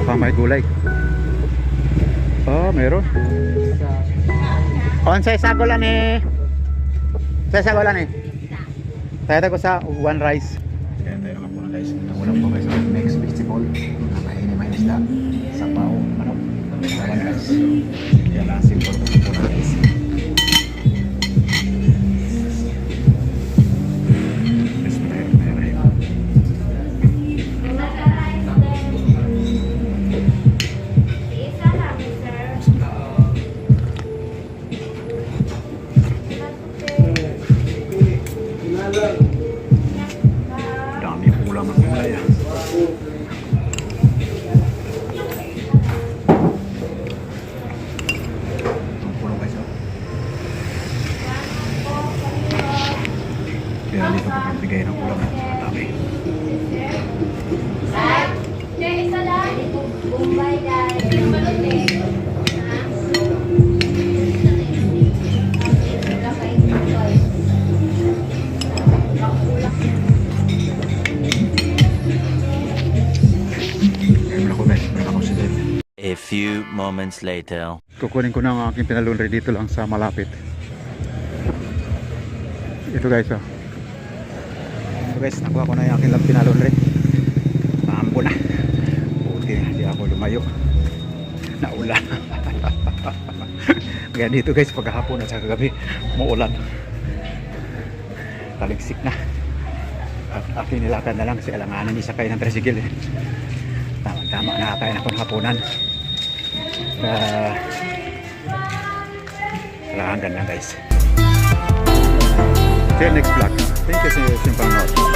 Mukhang may gulay. Oh, meron. Onsay sagolan eh. Sa sagolan eh. Tayo ko sa one rice. Kaya tayo naman muna guys. Nakulang po guys. Next vegetable. Nakainin may isda. Sabaw. Manok. One rice. Kaya lang simple ko po na guys. Dami ulam ng gulay ah. Ang pulang guys oh. Kaya dito ko pagbigay ng ulam ng dami. Isa lang. Bumbay guys. A few moments later. Kukunin ko na ang aking pinalunri dito lang sa malapit. Ito guys oh. So guys, nakuha ko na yung aking pinalunri. Maambo na. Buti hindi ako lumayo. Naulan. Kaya dito guys, paghapon at sa kagabi muulan. Taligsik na. At aking nilakad na lang si alanganan isa kayo ng tricycle eh. Tama na tayo na pang hapunan. Hanggang na guys. See you next vlog. Thank you sa panonood.